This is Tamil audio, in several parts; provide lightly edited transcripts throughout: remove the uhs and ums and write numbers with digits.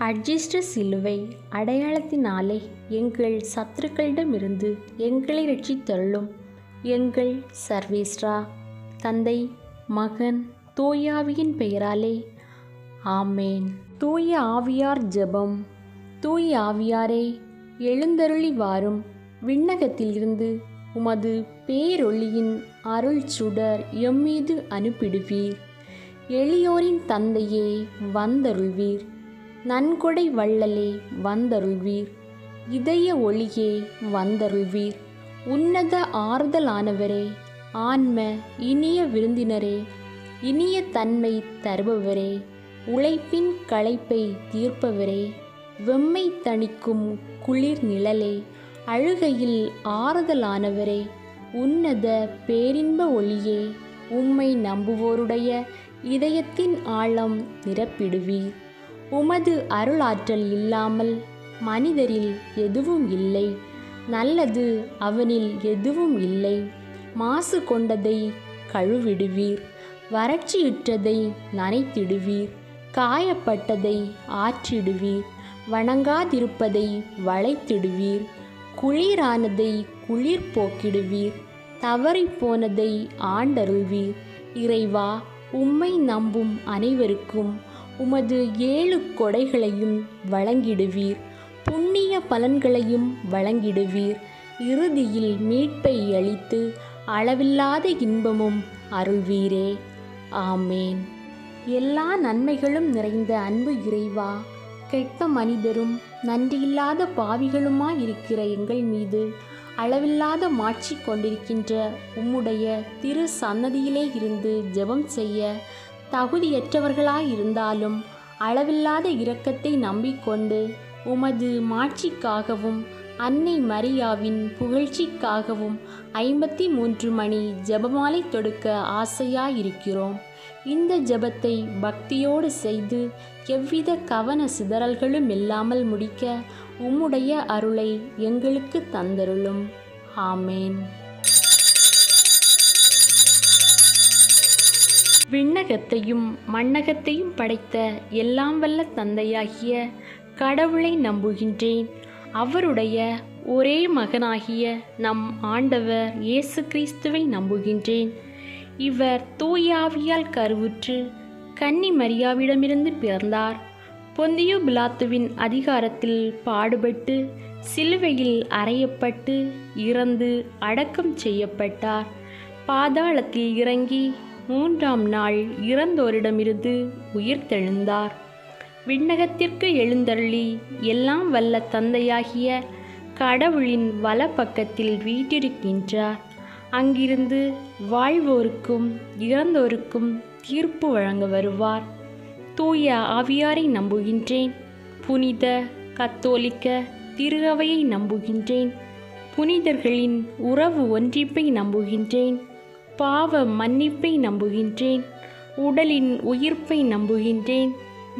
அட்ஜஸ்ட் சிலுவை அடையாளத்தினாலே எங்கள் சத்துருக்களிடமிருந்து எங்களை ரட்சித்தருளும். எங்கள் சர்வேஸ்வரா, தந்தை, மகன், தூயாவியின் பெயராலே ஆமேன். தூய ஆவியார் ஜெபம். தூய ஆவியாரே, எழுந்தருளி வாரும். விண்ணகத்திலிருந்து உமது பேரொளியின் அருள் சுடர் எம்மீது அனுப்பிடுவீர். எளியோரின் தந்தையே, வந்தருள்வீர். நன்கொடை வள்ளலே, வந்தருள்வீர். இதய ஒளியே, வந்தருள்வீர். உன்னத ஆறுதலானவரே, ஆன்ம இனிய விருந்தினரே, இனிய தன்மை தருபவரே, உழைப்பின் களைப்பை தீர்ப்பவரே, வெம்மை தணிக்கும் குளிர் நிழலே, அழுகையில் ஆறுதலானவரே, உன்னத பேரின்ப ஒளியே, உம்மை நம்புவோருடைய இதயத்தின் ஆழம் நிரப்பிடுவீர். உமது அருளாற்றல் இல்லாமல் மனிதரில் எதுவும் இல்லை. நல்லது அவனில் எதுவும் இல்லை. மாசு கொண்டதை கழுவிடுவீர். வறட்சியுற்றதை நனைத்திடுவீர். காயப்பட்டதை ஆற்றிடுவீர். வணங்காதிருப்பதை வளைத்திடுவீர். குளிரானதை குளிர் போக்கிடுவீர். தவறிப்போனதை ஆண்டருள்வீர். இறைவா, உம்மை நம்பும் அனைவருக்கும் உமது 7 கொடைகளையும் வழங்கிடுவீர். புண்ணிய பலன்களையும் வழங்கிடுவீர். இறுதியில் மீட்பை அளித்து அளவில்லாத இன்பமும் அருள்வீரே. ஆமேன். எல்லா நன்மைகளும் நிறைந்த அன்பு இறைவா, கெட்ட மனிதரும் நன்றியில்லாத பாவிகளுமாயிருக்கிற எங்கள் மீது அளவில்லாத மாட்சி கொண்டிருக்கின்ற உம்முடைய திரு சன்னதியிலே இருந்து ஜெபம் செய்ய தகுதியற்றவர்களாயிருந்தாலும் அளவில்லாத இரக்கத்தை நம்பிக்கொண்டு உமது மாட்சிக்காகவும் அன்னை மரியாவின் புகழ்ச்சிக்காகவும் 53 மணி ஜெபமாலை தொடுக்க ஆசையாயிருக்கிறோம். இந்த ஜெபத்தை பக்தியோடு செய்து எவ்வித கவன சிதறல்களும் இல்லாமல் முடிக்க உம்முடைய அருளை எங்களுக்கு தந்தருளும். ஆமேன். விண்ணகத்தையும் மண்ணகத்தையும் படைத்த எல்லாம் வல்ல தந்தையாகிய கடவுளை நம்புகின்றேன். அவருடைய ஒரே மகனாகிய நம் ஆண்டவர் இயேசு கிறிஸ்துவை நம்புகின்றேன். இவர் தூயாவியால் கருவுற்று கன்னி மரியாவிடமிருந்து பிறந்தார். பொந்தியு பிலாத்துவின் அதிகாரத்தில் பாடுபட்டு சிலுவையில் அறையப்பட்டு இறந்து அடக்கம் செய்யப்பட்டார். பாதாளத்தில் இறங்கி 3ஆம் நாள் இறந்தோரிடமிருந்து உயிர்த்தெழுந்தார். விண்ணகத்திற்கு எழுந்தருளி எல்லாம் வல்ல தந்தையாகிய கடவுளின் வலப்பக்கத்தில் வீற்றிருக்கின்றார். அங்கிருந்து வாழ்வோருக்கும் இறந்தோருக்கும் தீர்ப்பு வழங்க வருவார். தூய ஆவியாரை நம்புகின்றேன். புனித கத்தோலிக்க திரு அவையை நம்புகின்றேன். புனிதர்களின் உறவு ஒன்றிப்பை நம்புகின்றேன். பாவ மன்னிப்பை நம்புகின்றேன். உடலின் உயிர்ப்பை நம்புகின்றேன்.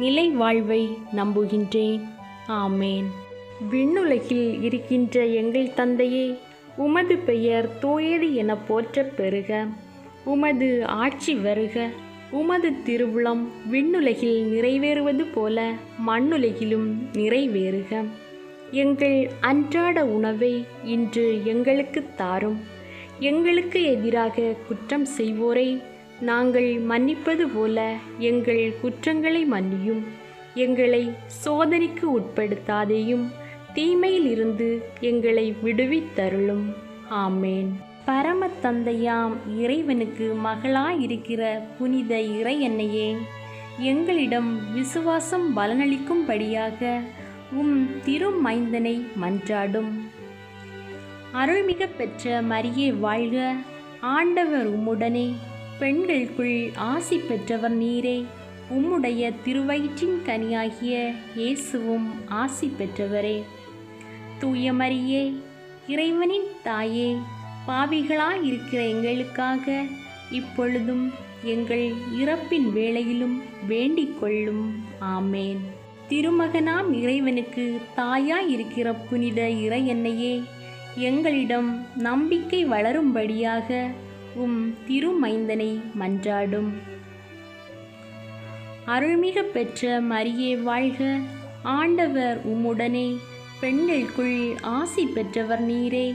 நிலை வாழ்வை நம்புகின்றேன். ஆமேன். விண்ணுலகில் இருக்கின்ற எங்கள் தந்தையே, உமது பெயர் தூயது என போற்றப் பெறுக. உமது ஆட்சி வருக. உமது திருவுளம் விண்ணுலகில் நிறைவேறுவது போல மண்ணுலகிலும் நிறைவேறுக. எங்கள் அன்றாட உணவை இன்று எங்களுக்கு தாரும். எங்களுக்கு எதிராக குற்றம் செய்வோரை நாங்கள் மன்னிப்பது போல எங்கள் குற்றங்களை மன்னியும். எங்களை சோதனைக்கு உட்படுத்தாதேயும், தீமையில் இருந்து எங்களை விடுவித்தருளும். ஆமேன். பரம தந்தையாம் இறைவனுக்கு மகளாயிருக்கிற புனித இறையன்னையே, எங்களிடம் விசுவாசம் பலனளிக்கும்படியாக உம் திருமைந்தனை மன்றாடும். அருள்மிக பெற்ற மரியே வாழ்க. ஆண்டவர் உம்முடனே, பெண்களுக்குள் ஆசி பெற்றவர் நீரே. உம்முடைய திருவயிற்றின் கனியாகிய இயேசுவும் ஆசி பெற்றவரே. தூய மரியே, இறைவனின் தாயே, பாவிகளாயிருக்கிற எங்களுக்காக இப்பொழுதும் எங்கள் இறப்பின் வேளையிலும் வேண்டிக் கொள்ளும். ஆமேன். திருமகனாம் இறைவனுக்கு தாயாயிருக்கிற புனித இறையன்னையே, எங்களிடம் நம்பிக்கை வளரும்படியாக உம் திருமைந்தனை மன்றாடும். அருள்மிக பெற்ற மரியே வாழ்க. ஆண்டவர் உம்முடனே, பெண்களுக்குள் ஆசி பெற்றவர் நீரே.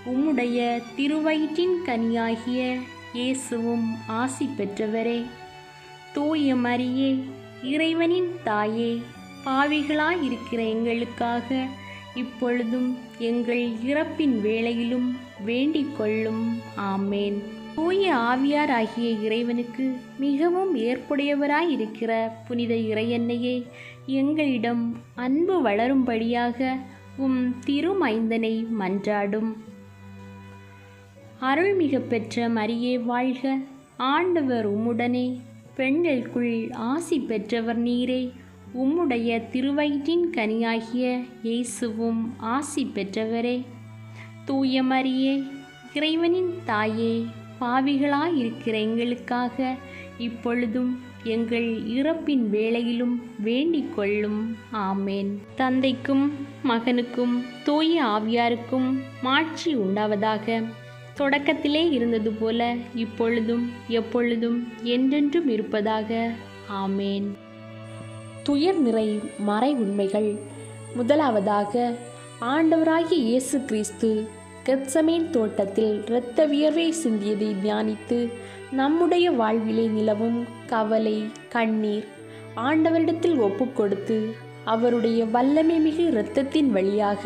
உம்முடைய திருவயிற்றின் கனியாகிய இயேசுவும் ஆசி பெற்றவரே. தூய மரியே, இறைவனின் தாயே, பாவிகளாயிருக்கிற எங்களுக்காக இப்பொழுதும் எங்கள் இறப்பின் வேளையிலும் வேண்டிக் கொள்ளும். ஆமேன். தூய ஆவியார் ஆகிய இறைவனுக்கு மிகவும் ஏற்புடையவராயிருக்கிற புனித இறையன்னையே, எங்களிடம் அன்பு வளரும்படியாக உம் திருமைந்தனை மன்றாடும். அருள்மிக பெற்ற மரியே வாழ்க. ஆண்டவர் உம்முடனே, பெண்களுக்குள் ஆசி பெற்றவர் நீரே. உம்முடைய திருவயிற்றின் கனியாகிய இயேசுவும் ஆசி பெற்றவரே. தூய மரியே, இறைவனின் தாயே, பாவிகளாயிருக்கிற எங்களுக்காக இப்பொழுதும் எங்கள் இறப்பின் வேளையிலும் வேண்டிக் கொள்ளும். ஆமேன். தந்தைக்கும் மகனுக்கும் தூய ஆவியாருக்கும் மாட்சி உண்டாவதாக. தொடக்கத்திலே இருந்தது போல இப்பொழுதும் எப்பொழுதும் என்றென்றும் இருப்பதாக. ஆமேன். துயர் நிறை மறை உண்மைகள். முதலாவதாக, ஆண்டவராகிய இயேசு கிறிஸ்து கெத்சமேன் தோட்டத்தில் இரத்த வியர்வை சிந்தியதை தியானித்து நம்முடைய வாழ்விலே நிலவும் கவலை, கண்ணீர் ஆண்டவரிடத்தில் ஒப்புக்கொடுத்து அவருடைய வல்லமை மிகு இரத்தத்தின் வழியாக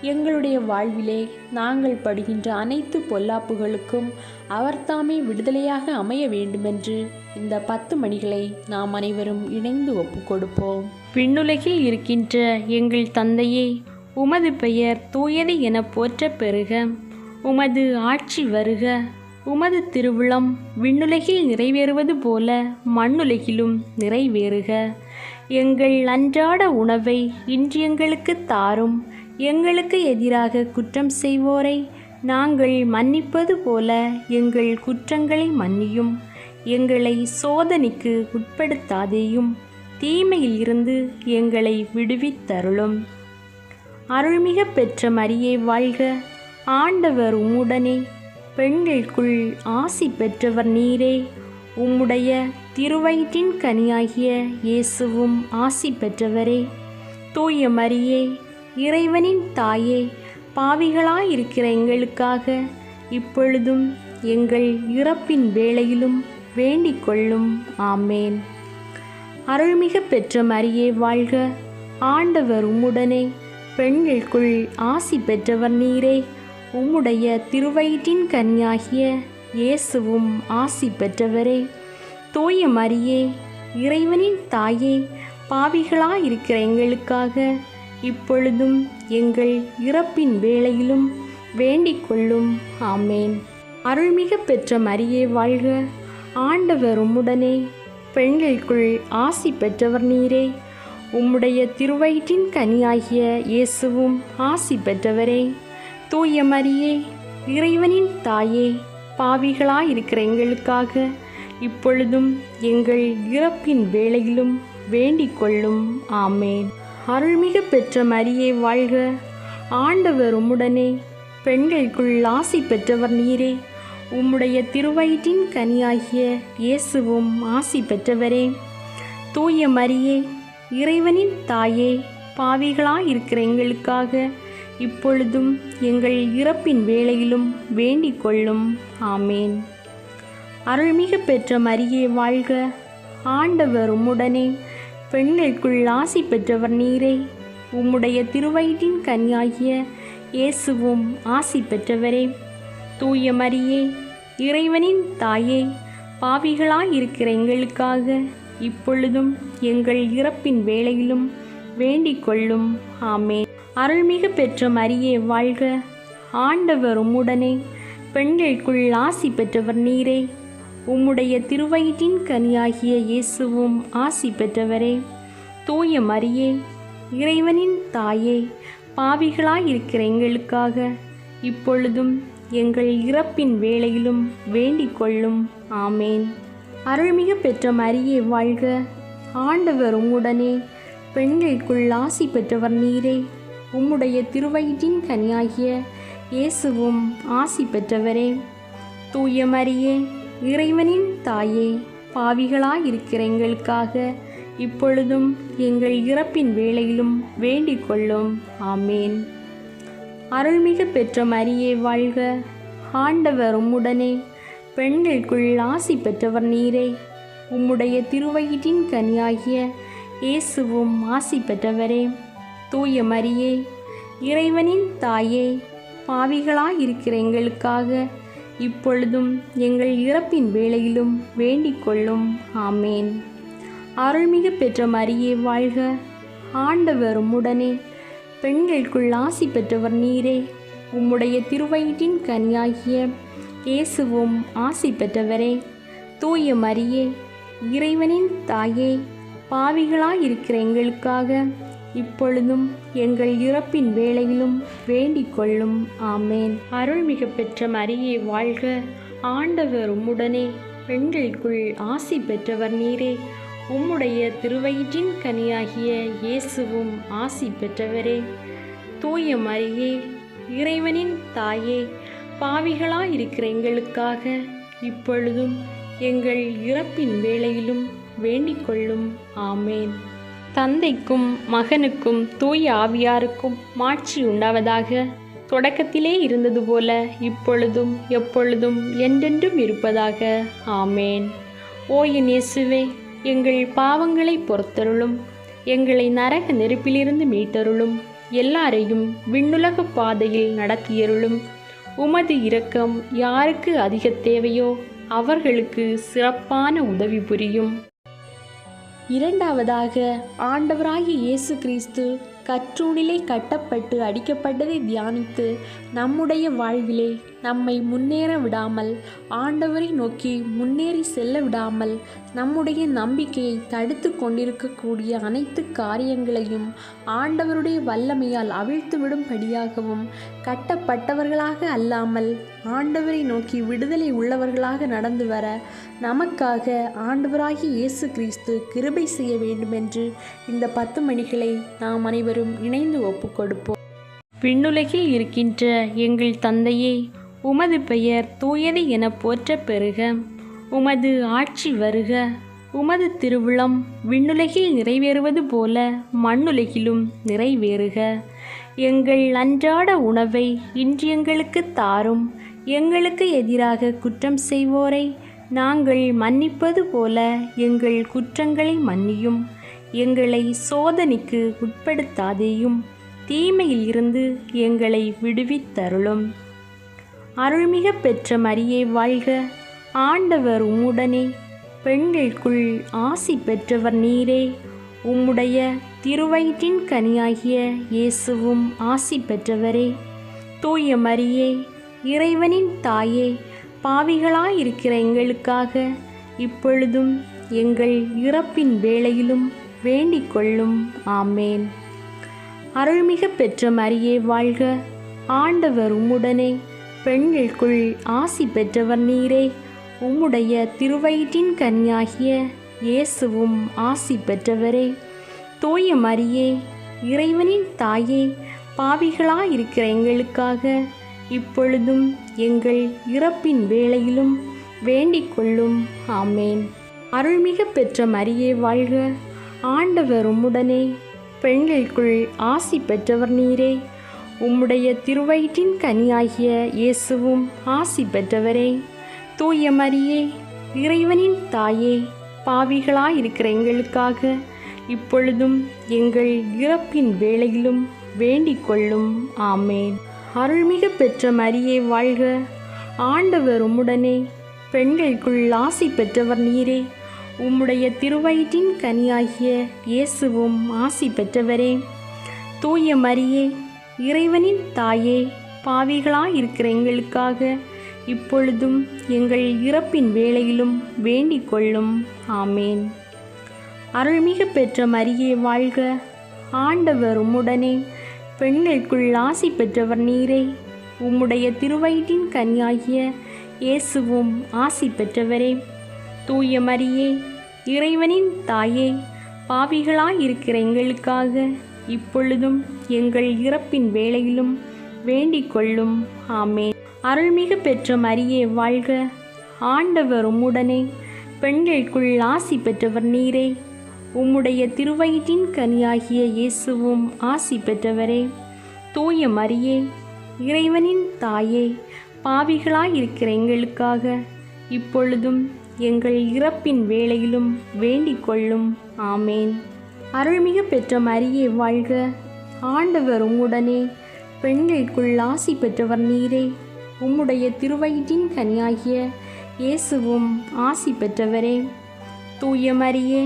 எங்களுடைய வாழ்விலே நாங்கள் படுகின்ற அனைத்து பொல்லாப்புகளுக்கும் அவர்தாமே விடுதலையாக அமைய வேண்டுமென்று இந்த 10 மணிகளை நாம் அனைவரும் இணைந்து ஒப்புக்கொடுப்போம். விண்ணுலகில் இருக்கின்ற எங்கள் தந்தையே, உமது பெயர் தூயது என போற்ற பெறுக. உமது ஆட்சி வருக. உமது திருவுளம் விண்ணுலகில் நிறைவேறுவது போல மண்ணுலகிலும் நிறைவேறுக. எங்கள் அன்றாட உணவை இன்று எங்களுக்கு தாரும். எங்களுக்கு எதிராக குற்றம் செய்வோரை நாங்கள் மன்னிப்பது போல எங்கள் குற்றங்களை மன்னியும். எங்களை சோதனைக்கு உட்படுத்தாதேயும், தீமையில் இருந்து எங்களை விடுவித்தருளும். அருள்மிக பெற்ற மரியே வாழ்க. ஆண்டவர் உம்முடனே, பெண்களுக்குள் ஆசி பெற்றவர் நீரே. உம்முடைய திருவயிற்றின் கனியாகிய இயேசுவும் ஆசி பெற்றவரே. தூய மரியே, இறைவனின் தாயே, பாவிகளாயிருக்கிற எங்களுக்காக இப்பொழுதும் எங்கள் இறப்பின் வேளையிலும் வேண்டிக் கொள்ளும். ஆமேன். அருள்மிக பெற்ற மரியே வாழ்க. ஆண்டவர் உம்முடனே, பெண்களுக்குள் ஆசி பெற்றவர் நீரே. உம்முடைய திருவயிற்றின் கனியாகிய இயேசுவும் ஆசி பெற்றவரே. தூய மரியே, இறைவனின் தாயே, பாவிகளாயிருக்கிற எங்களுக்காக இப்பொழுதும் எங்கள் இறப்பின் வேளையிலும் வேண்டிக் கொள்ளும். ஆமேன். அருள்மிக பெற்ற மரியே வாழ்க. ஆண்டவர் உம்முடனே, பெண்களுக்குள் ஆசி பெற்றவர் நீரே. உம்முடைய திருவயிற்றின் கனியாகிய இயேசுவும் ஆசி பெற்றவரே. தூய மரியே, இறைவனின் தாயே, பாவிகளாயிருக்கிற எங்களுக்காக இப்பொழுதும் எங்கள் இறப்பின் வேளையிலும் வேண்டிக் கொள்ளும். ஆமேன். அருள்மிக பெற்ற மரியே வாழ்க. ஆண்டவர் உம்முடனே, பெண்களுக்குள் ஆசி பெற்றவர் நீரே. உம்முடைய திருவயிற்றின் கனியாகிய இயேசுவும் ஆசி பெற்றவரே. தூய மரியே, இறைவனின் தாயே, பாவிகளாயிருக்கிற எங்களுக்காக இப்பொழுதும் எங்கள் இறப்பின் வேளையிலும் வேண்டிக் கொள்ளும். ஆமேன். அருள்மிக பெற்ற மரியே வாழ்க. ஆண்டவர் உம்முடனே, பெண்களுக்குள் ஆசி பெற்றவர் நீரே. உம்முடைய திருவயிற்றின் கனியாகிய இயேசுவும் ஆசி பெற்றவரே. தூய மரியே, இறைவனின் தாயே, பாவிகளாயிருக்கிற எங்களுக்காக இப்பொழுதும் எங்கள் இறப்பின் வேளையிலும் வேண்டிக் கொள்ளும். ஆமேன். அருள்மிக பெற்ற மரியே வாழ்க. ஆண்டவர் உம்முடனே, பெண்களுக்குள் ஆசி பெற்றவர் நீரே. உம்முடைய திருவயிற்றின் கனியாகிய இயேசுவும் ஆசி பெற்றவரே. தூய மரியே, இறைவனின் தாயே, பாவிகளாயிருக்கிற எங்களுக்காக இப்பொழுதும் எங்கள் இறப்பின் வேளையிலும் வேண்டிக் கொள்ளும். ஆமேன். அருள்மிக பெற்ற மரியே வாழ்க. ஆண்டவர் உம்முடனே, பெண்களுக்குள் ஆசி பெற்றவர் நீரே. உம்முடைய திருவயிற்றின் கனியாகிய இயேசுவும் ஆசி பெற்றவரே. தூய மரியே, இறைவனின் தாயே, பாவிகளாயிருக்கிற எங்களுக்காக இப்பொழுதும் எங்கள் இறப்பின் வேளையிலும் வேண்டிக் கொள்ளும். ஆமேன். அருள்மிகு பெற்ற மரியே வாழ்க. ஆண்டவர் உம்முடனே, பெண்களுக்குள் ஆசி பெற்றவர் நீரே. உம்முடைய திருவயிற்றின் கனியாகிய இயேசுவும் ஆசி பெற்றவரே. தூய மரியே, இறைவனின் தாயே, பாவிகளாயிருக்கிற எங்களுக்காக இப்பொழுதும் எங்கள் இறப்பின் வேளையிலும் வேண்டிக் கொள்ளும். ஆமேன். அருள்மிகு பெற்ற மரியே வாழ்க. ஆண்டவர் உம்முடனே, பெண்களுக்குள் ஆசி பெற்றவர் நீரே. உம்முடைய திருவயிற்றின் கனியாகிய இயேசுவும் ஆசி பெற்றவரே. தூய மரியே, இறைவனின் தாயே, பாவிகளாயிருக்கிற எங்களுக்காக இப்பொழுதும் எங்கள் இறப்பின் வேளையிலும் வேண்டிக் கொள்ளும். ஆமேன். அருள்மிகு பெற்ற மரியே வாழ்க. ஆண்டவர் உம்முடனே, பெண்களுக்குள் ஆசி பெற்றவர் நீரே. உம்முடைய திருவயிற்றின் கனியாகிய இயேசுவும் ஆசி பெற்றவரே. தூய மரியே, இறைவனின் தாயே, பாவிகளாயிருக்கிற எங்களுக்காக இப்பொழுதும் எங்கள் இறப்பின் வேளையிலும் வேண்டிக் கொள்ளும். ஆமேன். தந்தைக்கும் மகனுக்கும் தூய ஆவியாருக்கும் மாட்சி உண்டாவதாக. தொடக்கத்திலே இருந்தது போல இப்பொழுதும் எப்பொழுதும் என்றென்றும் இருப்பதாக. ஆமேன். ஓ என் இயேசுவே, எங்கள் பாவங்களை பொறுத்தருளும். எங்களை நரக நெருப்பிலிருந்து மீட்டருளும். எல்லாரையும் விண்ணுலக பாதையில் நடத்தியருளும். உமது இரக்கம் யாருக்கு அதிக தேவையோ அவர்களுக்கு சிறப்பான உதவி புரியும். இரண்டாவதாக, ஆண்டவராகிய இயேசு கிறிஸ்து கற்றூணிலே கட்டப்பட்டு அடிக்கப்பட்டதை தியானித்து நம்முடைய வாழ்விலே நம்மை முன்னேற விடாமல், ஆண்டவரை நோக்கி முன்னேறி செல்ல விடாமல், நம்முடைய நம்பிக்கையை தடுத்து கொண்டிருக்கக்கூடிய அனைத்து காரியங்களையும் ஆண்டவருடைய வல்லமையால் அவிழ்த்து விடும்படியாகவும், கட்டப்பட்டவர்களாக அல்லாமல் ஆண்டவரை நோக்கி விடுதலை உள்ளவர்களாக நடந்து வர நமக்காக ஆண்டவராகிய இயேசு கிறிஸ்து கிருபை செய்ய வேண்டுமென்று இந்த 10 மணிகளை நாம் அனைவரும் இணைந்து ஒப்புக்கொடுப்போம். விண்ணுலகில் இருக்கின்ற எங்கள் தந்தையே, உமது பெயர் தூயது என போற்ற பெறுக. உமது ஆட்சி வருக. உமது திருவுளம் விண்ணுலகில் நிறைவேறுவது போல மண்ணுலகிலும் நிறைவேறுக. எங்கள் அன்றாட உணவை இன்று எங்களுக்கு தாரும். எங்களுக்கு எதிராக குற்றம் செய்வோரை நாங்கள் மன்னிப்பது போல எங்கள் குற்றங்களை மன்னியும். எங்களை சோதனைக்கு உட்படுத்தாதேயும், தீமையில் இருந்து எங்களை விடுவித்தருளும். அருள்மிகு பெற்ற மரியே வாழ்க. ஆண்டவர் உம்முடனே, பெண்களுக்குள் ஆசி பெற்றவர் நீரே. உம்முடைய திருவயிற்றின் கனியாகிய இயேசுவும் ஆசி பெற்றவரே. தூய மரியே, இறைவனின் தாயே, பாவிகளாயிருக்கிற எங்களுக்காக இப்பொழுதும் எங்கள் இறப்பின் வேளையிலும் வேண்டிக் கொள்ளும். ஆமேன். அருள்மிகு பெற்ற மரியே வாழ்க. ஆண்டவர் உம்முடனே, பெண்களுக்குள் ஆசி பெற்றவர் நீரே. உம்முடைய திருவயிற்றின் கனியாகிய இயேசுவும் ஆசி பெற்றவரே. தூய மரியே, இறைவனின் தாயே, பாவிகளாயிருக்கிற எங்களுக்காக இப்பொழுதும் எங்கள் இறப்பின் வேளையிலும் வேண்டிக் கொள்ளும். ஆமேன். அருள்மிகு பெற்ற மரியே வாழ்க. ஆண்டவர் உம்முடனே, பெண்களுக்குள் ஆசி பெற்றவர் நீரே. உம்முடைய திருவயிற்றின் கனியாகிய இயேசுவும் ஆசி பெற்றவரே. தூய மரியே, இறைவனின் தாயே, பாவிகளாயிருக்கிற எங்களுக்காக இப்பொழுதும் எங்கள் இறப்பின் வேளையிலும் வேண்டிக் கொள்ளும். ஆமேன். அருள்மிகு பெற்ற மரியே வாழ்க. ஆண்டவர் உம்முடனே, பெண்களுக்குள் ஆசி பெற்றவர் நீரே. உம்முடைய திருவயிற்றின் கனியாகிய இயேசுவும் ஆசி பெற்றவரே. தூய மரியே, இறைவனின் தாயே, பாவிகளாயிருக்கிற எங்களுக்காக இப்பொழுதும் எங்கள் இறப்பின் வேளையிலும் வேண்டிக் கொள்ளும். ஆமேன். அருள்மிகு பெற்ற மரியே வாழ்க. ஆண்டவர் உம்முடனே, பெண்களுக்குள் ஆசி பெற்றவர் நீரே. உம்முடைய திருவயிற்றின் கனியாகிய இயேசுவும் ஆசி பெற்றவரே. தூய மரியே, இறைவனின் தாயே, பாவிகளாயிருக்கிற எங்களுக்காக இப்பொழுதும் எங்கள் இறப்பின் வேளையிலும் வேண்டிக் கொள்ளும். ஆமேன். அருள்மிகு பெற்ற மரியே வாழ்க. ஆண்டவர் உம்முடனே, பெண்களுக்குள் ஆசி பெற்றவர் நீரே. உம்முடைய திருவயிற்றின் கனியாகிய இயேசுவும் ஆசி பெற்றவரே. தூய மரியே, இறைவனின் தாயே, பாவிகளாயிருக்கிற எங்களுக்காக இப்பொழுதும் எங்கள் இறப்பின் வேளையிலும் வேண்டிக் கொள்ளும். ஆமேன். அருள்மிகு பெற்ற மரியே வாழ்க. ஆண்டவர் உம்முடனே, பெண்களுக்குள் ஆசி பெற்றவர் நீரே. உம்முடைய திருவயிற்றின் கனியாகிய இயேசுவும் ஆசி பெற்றவரே. தூய மரியே,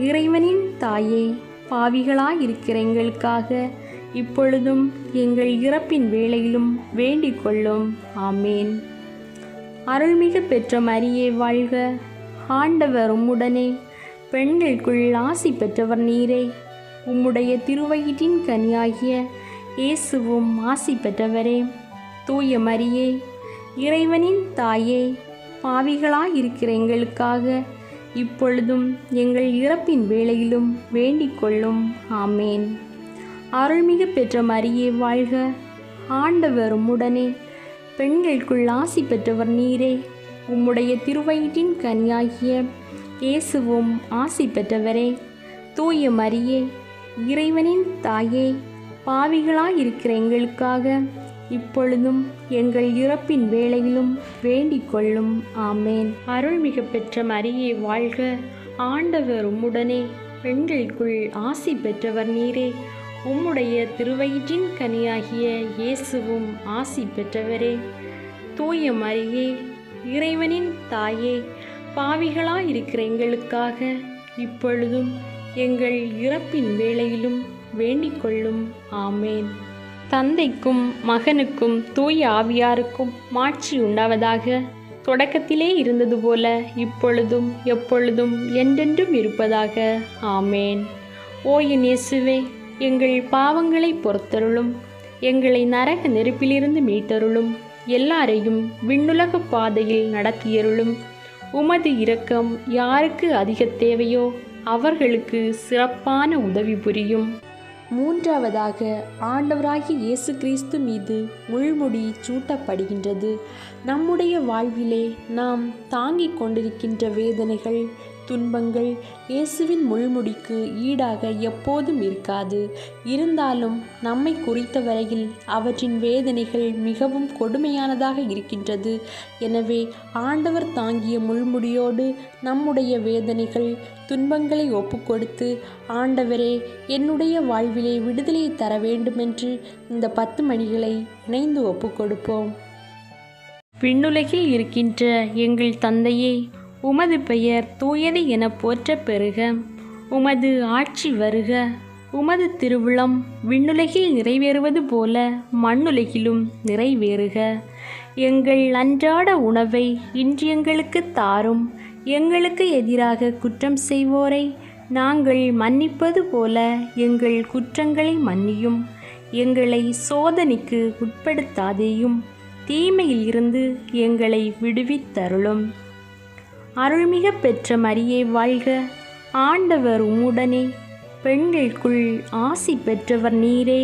இறைவனின் தாயே, பாவிகளாயிருக்கிற எங்களுக்காக இப்பொழுதும் எங்கள் இறப்பின் வேளையிலும் வேண்டிக் கொள்ளும். ஆமேன். அருள்மிகு பெற்ற மரியே வாழ்க. ஆண்டவர் உம்முடனே, பெண்களுக்குள் ஆசி பெற்றவர் நீரே. உம்முடைய திருவயிற்றின் கனியாகிய இயேசுவும் ஆசி பெற்றவரே. தூய மரியே, இறைவனின் தாயே, பாவிகளாயிருக்கிற எங்களுக்காக இப்பொழுதும் எங்கள் இறப்பின் வேளையிலும் வேண்டிக் கொள்ளும். ஆமேன். அருள்மிகு பெற்ற மரியே வாழ்க. ஆண்டவர் உம்முடனே, பெண்களுக்குள் ஆசி பெற்றவர் நீரே. உம்முடைய திருவயிற்றின் கனியாகிய இயேசுவும் ஆசி பெற்றவரே. தூய மரியே, இறைவனின் தாயே, பாவிகளாயிருக்கிற எங்களுக்காக இப்பொழுதும் எங்கள் இறப்பின் வேளையிலும் வேண்டிக் கொள்ளும். ஆமேன். அருள்மிகு பெற்ற மரியே வாழ்க. ஆண்டவர் உம்முடனே, பெண்களுக்குள் ஆசி பெற்றவர் நீரே. உம்முடைய திருவயிற்றின் கனியாகிய இயேசுவும் ஆசி பெற்றவரே. தூய மரியே, இறைவனின் தாயே, பாவிகளாயிருக்கிற எங்களுக்காக இப்பொழுதும் எங்கள் இறப்பின் வேளையிலும் வேண்டிக் கொள்ளும். ஆமேன். தந்தைக்கும் மகனுக்கும் தூய ஆவியாருக்கும் மாட்சி உண்டாவதாக. தொடக்கத்திலே இருந்தது போல இப்பொழுதும் எப்பொழுதும் என்றென்றும் இருப்பதாக. ஆமேன். ஓ என் இயேசுவே, எங்கள் பாவங்களை பொறுத்தருளும். எங்களை நரக நெருப்பிலிருந்து மீட்டருளும். எல்லாரையும் விண்ணுலக பாதையில் நடத்தியருளும். உமது இரக்கம் யாருக்கு அதிக தேவையோ அவர்களுக்கு சிறப்பான உதவி புரியும். மூன்றாவதாக, ஆண்டவராகிய இயேசு கிறிஸ்து மீது முள்முடி சூட்டப்படுகின்றது. நம்முடைய வாழ்விலே நாம் தாங்கிக் கொண்டிருக்கின்ற வேதனைகள், துன்பங்கள் இயேசுவின் முள்முடிக்கு ஈடாக எப்போதும் இருக்காது. இருந்தாலும் நம்மை குறித்த வரையில் அவற்றின் வேதனைகள் மிகவும் கொடுமையானதாக இருக்கின்றது. எனவே ஆண்டவர் தாங்கிய முள்முடியோடு நம்முடைய வேதனைகள், துன்பங்களை ஒப்புக்கொடுத்து, ஆண்டவரே, என்னுடைய வாழ்விலே விடுதலை தர வேண்டுமென்று இந்த 10 மணிகளை இணைந்து ஒப்புக்கொடுப்போம். விண்ணுலகில் இருக்கின்ற எங்கள் தந்தையே, உமது பெயர் தூயது என போற்ற பெறுக. உமது ஆட்சி வருக. உமது திருவுளம் விண்ணுலகில் நிறைவேறுவது போல மண்ணுலகிலும் நிறைவேறுக. எங்கள் அன்றாட உணவை இன்று எங்களுக்கு தாரும். எங்களுக்கு எதிராக குற்றம் செய்வோரை நாங்கள் மன்னிப்பது போல எங்கள் குற்றங்களை மன்னியும். எங்களை சோதனைக்கு உட்படுத்தாதேயும், தீமையில் இருந்து எங்களை விடுவித்தருளும். அருள்மிகு பெற்ற மரியே வாழ்க. ஆண்டவர் உம்முடனே, பெண்களுக்குள் ஆசி பெற்றவர் நீரே.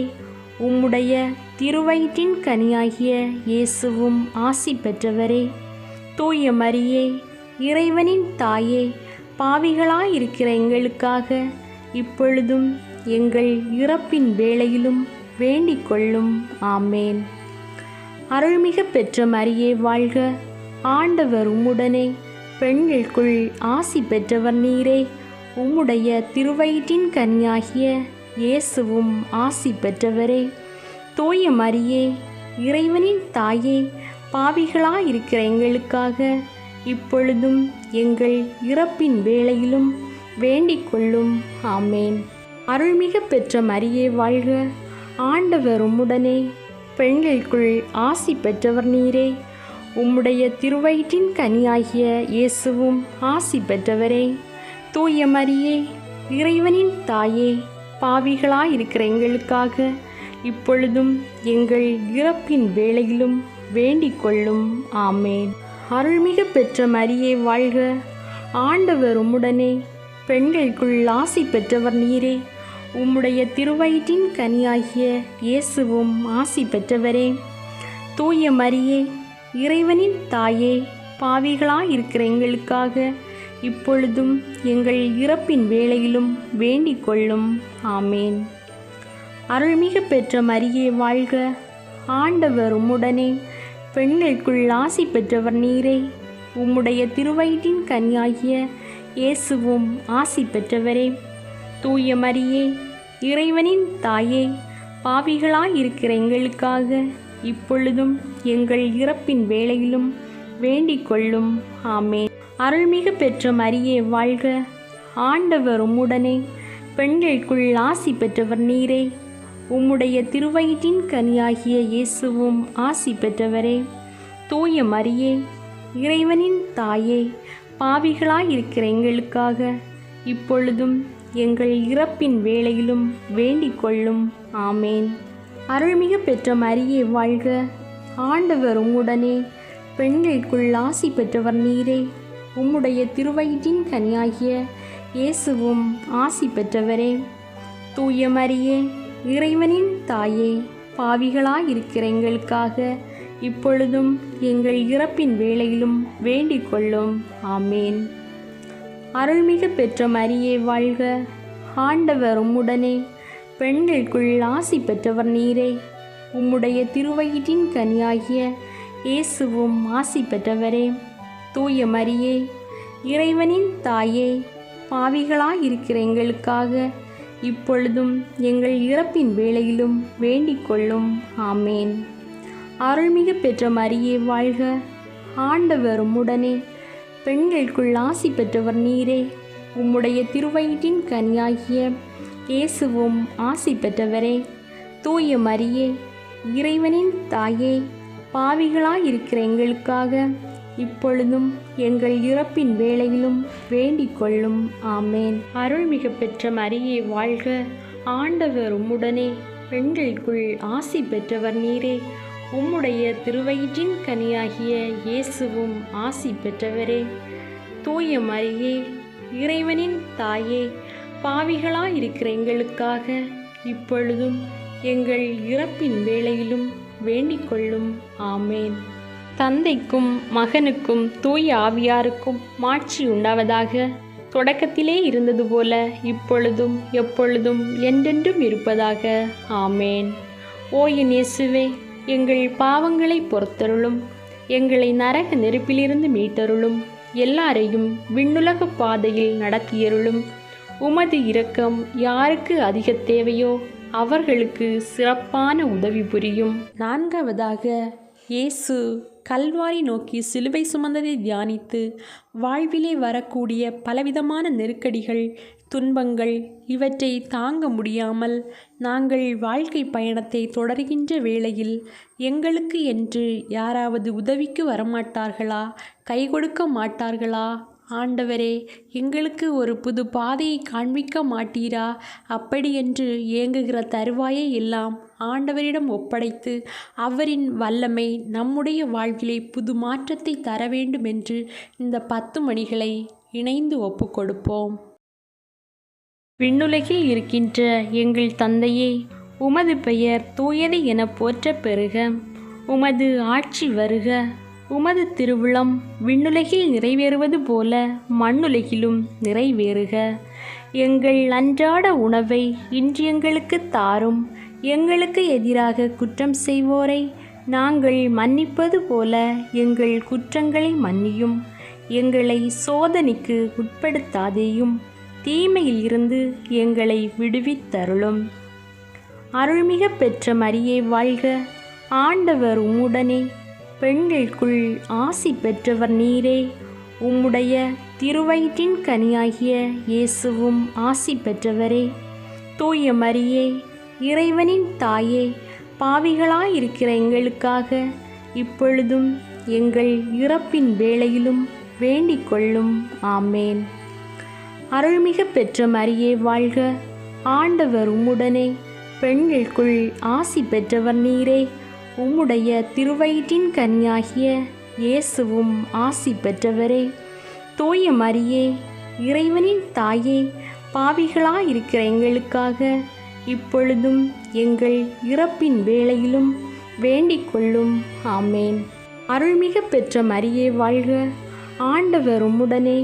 உம்முடைய திருவயிற்றின் கனியாகிய இயேசுவும் ஆசி பெற்றவரே. தூய மரியே, இறைவனின் தாயே, பாவிகளாயிருக்கிற எங்களுக்காக இப்பொழுதும் எங்கள் இறப்பின் வேளையிலும் வேண்டிக் கொள்ளும். ஆமேன். அருள்மிகு பெற்ற மரியே வாழ்க. ஆண்டவர் உம்முடனே, பெண்களுக்குள் ஆசி பெற்றவர் நீரே. உம்முடைய திருவயிற்றின் கனியாகிய இயேசுவும் ஆசி பெற்றவரே. தூய மரியே, இறைவனின் தாயே, பாவிகளாயிருக்கிற எங்களுக்காக இப்பொழுதும் எங்கள் இறப்பின் வேளையிலும் வேண்டிக் கொள்ளும். ஆமேன். அருள்மிகு பெற்ற மரியே வாழ்க. ஆண்டவர் உம்முடனே, பெண்களுக்குள் ஆசி பெற்றவர் நீரே. உம்முடைய திருவயிற்றின் கனியாகிய இயேசுவும் ஆசி பெற்றவரே. தூய மரியே, இறைவனின் தாயே, பாவிகளாயிருக்கிற எங்களுக்காக இப்பொழுதும் எங்கள் இறப்பின் வேளையிலும் வேண்டிக் கொள்ளும். ஆமேன். அருள்மிகு பெற்ற மரியே வாழ்க. ஆண்டவர் உம்முடனே, பெண்களுக்குள் ஆசி பெற்றவர் நீரே. உம்முடைய திருவயிற்றின் கனியாகிய இயேசுவும் ஆசி பெற்றவரே. தூய மரியே, இறைவனின் தாயே, பாவிகளாயிருக்கிற எங்களுக்காக இப்பொழுதும் எங்கள் இறப்பின் வேளையிலும் வேண்டிக் கொள்ளும். ஆமேன். அருள்மிகு பெற்ற மரியே வாழ்க, ஆண்டவர் உம்முடனே, பெண்களுக்குள் ஆசி பெற்றவர் நீரே. உம்முடைய திருவயிற்றின் கனியாகிய இயேசுவும் ஆசி பெற்றவரே. தூய மரியே, இறைவனின் தாயே, பாவிகளாயிருக்கிற எங்களுக்காக இப்பொழுதும் எங்கள் இறப்பின் வேளையிலும் வேண்டிக் கொள்ளும். ஆமேன். அருள்மிகு பெற்ற மரியே வாழ்க, ஆண்டவர் உம்முடனே, பெண்களுக்குள் ஆசி பெற்றவர் நீரே. உம்முடைய திருவயிற்றின் கனியாகிய இயேசுவும் ஆசி பெற்றவரே. தூய மரியே, இறைவனின் தாயே, பாவிகளாயிருக்கிற எங்களுக்காக இப்பொழுதும் எங்கள் இறப்பின் வேளையிலும் வேண்டிக் கொள்ளும். ஆமேன். அருள்மிகு பெற்ற மரியே வாழ்க, ஆண்டவர் உம்முடனே, பெண்களுக்குள் ஆசி பெற்றவர் நீரே. உம்முடைய திருவயிற்றின் கனியாகிய இயேசுவும் ஆசி பெற்றவரே. தூய மரியே, இறைவனின் தாயே, பாவிகளாயிருக்கிற எங்களுக்காக இப்பொழுதும் எங்கள் இறப்பின் வேளையிலும் வேண்டிக் கொள்ளும். ஆமேன். அருள்மிகு பெற்ற மரியே வாழ்க, ஆண்டவர் உம்முடனே, பெண்களுக்குள் ஆசி பெற்றவர் நீரே. உம்முடைய திருவயிற்றின் கனியாகிய இயேசுவும் ஆசி பெற்றவரே. தூய மரியே, இறைவனின் தாயே, பாவிகளாயிருக்கிற எங்களுக்காக இப்பொழுதும் எங்கள் இறப்பின் வேளையிலும் வேண்டிக் கொள்ளும். ஆமேன். அருள்மிகு பெற்ற மரியே வாழ்க, ஆண்டவர் உம்முடனே, பெண்களுக்குள் ஆசி பெற்றவர் நீரே. உம்முடைய திருவயிற்றின் கனியாகிய இயேசுவும் ஆசி பெற்றவரே. தூய மரியே, இறைவனின் தாயே, பாவிகளாயிருக்கிற எங்களுக்காக இப்பொழுதும் எங்கள் இறப்பின் வேளையிலும் வேண்டிக் கொள்ளும். ஆமேன். அருள்மிகு பெற்ற மரியே வாழ்க, ஆண்டவர் உம்முடனே, பெண்களுக்குள் ஆசி பெற்றவர் நீரே. உம்முடைய திருவயிற்றின் கனியாகிய இயேசுவும் ஆசி பெற்றவரே. தூய மரியே, இறைவனின் தாயே, பாவிகளாயிருக்கிற எங்களுக்காக இப்பொழுதும் எங்கள் இறப்பின் வேளையிலும் வேண்டிக் கொள்ளும். ஆமேன். தந்தைக்கும் மகனுக்கும் தூய ஆவியாருக்கும் மாட்சி உண்டாவதாக. தொடக்கத்திலே இருந்தது போல இப்பொழுதும் எப்பொழுதும் என்றென்றும் இருப்பதாக. ஆமேன். ஓ என் இயேசுவே, எங்கள் பாவங்களை பொறுத்தருளும், எங்களை நரக நெருப்பிலிருந்து மீட்டருளும், எல்லாரையும் விண்ணுலக பாதையில் நடத்தியருளும். உமது இரக்கம் யாருக்கு அதிக தேவையோ அவர்களுக்கு சிறப்பான உதவி புரியும். நான்காவதாக, இயேசு கல்வாரி நோக்கி சிலுவை சுமந்ததை தியானித்து வாழ்விலே வரக்கூடிய பலவிதமான நெருக்கடிகள், துன்பங்கள் இவற்றை தாங்க முடியாமல் நாங்கள் வாழ்க்கை பயணத்தை தொடர்கின்ற வேளையில் எங்களுக்கு என்று யாராவது உதவிக்கு வரமாட்டார்களா, கை கொடுக்க மாட்டார்களா? ஆண்டவரே, எங்களுக்கு ஒரு புது பாதையை காண்பிக்க மாட்டீரா? அப்படியென்று ஏங்குகிற தருவாயை எல்லாம் ஆண்டவரிடம் ஒப்படைத்து அவரின் வல்லமை நம்முடைய வாழ்விலே புது மாற்றத்தை தர வேண்டும் என்று இந்த 10 மணிகளை இணைந்து ஒப்பு கொடுப்போம். விண்ணுலகில் இருக்கின்ற எங்கள் தந்தையே, உமது பெயர் தூயது என போற்ற பெறுக. உமது ஆட்சி வருக. உமது திருவுளம் விண்ணுலகில் நிறைவேறுவது போல மண்ணுலகிலும் நிறைவேறுக. எங்கள் அன்றாட உணவை இன்று எங்களுக்கு தாரும். எங்களுக்கு எதிராக குற்றம் செய்வோரை நாங்கள் மன்னிப்பது போல எங்கள் குற்றங்களை மன்னியும். எங்களை சோதனைக்கு உட்படுத்தாதேயும், தீமையில் இருந்து எங்களை விடுவித்தருளும். அருள்மிகு பெற்ற மரியே வாழ்க, ஆண்டவர் உம்முடனே, பெண்களுக்குள் ஆசி பெற்றவர் நீரே. உம்முடைய திருவயிற்றின் கனியாகிய இயேசுவும் ஆசி பெற்றவரே. தூய மரியே, இறைவனின் தாயே, பாவிகளாயிருக்கிற எங்களுக்காக இப்பொழுதும் எங்கள் இறப்பின் வேளையிலும் வேண்டிக் கொள்ளும். ஆமேன். அருள்மிகு பெற்ற மரியே வாழ்க, ஆண்டவர் உம்முடனே, பெண்களுக்குள் ஆசி பெற்றவர் நீரே. உம்முடைய திருவயிற்றின் கனியாகிய இயேசுவும் ஆசி பெற்றவரே. தூய மரியே, இறைவனின் தாயே, பாவிகளாயிருக்கிற எங்களுக்காக இப்பொழுதும் எங்கள் இறப்பின் வேளையிலும் வேண்டிக் கொள்ளும். ஆமேன். அருள்மிகு பெற்ற மரியே வாழ்க, ஆண்டவர் உம்முடனே,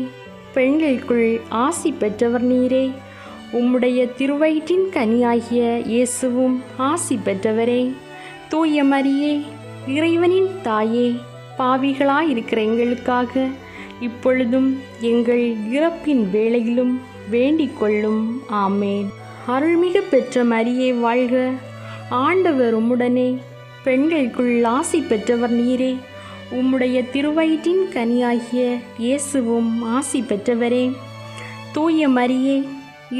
பெண்களுக்குள் ஆசி பெற்றவர் நீரே. உம்முடைய திருவயிற்றின் கனியாகிய இயேசுவும் ஆசி பெற்றவரே. தூய மரியே, இறைவனின் தாயே, பாவிகளாயிருக்கிற எங்களுக்காக இப்பொழுதும் எங்கள் இறப்பின் வேளையிலும் வேண்டிக் கொள்ளும். ஆமேன். அருள்மிகு பெற்ற மரியே வாழ்க. ஆண்டவர் உம்முடனே. பெண்களுக்குள் ஆசி பெற்றவர் நீரே. உம்முடைய திருவயிற்றின் கனியாகிய இயேசுவும் ஆசி பெற்றவரே. தூய மரியே,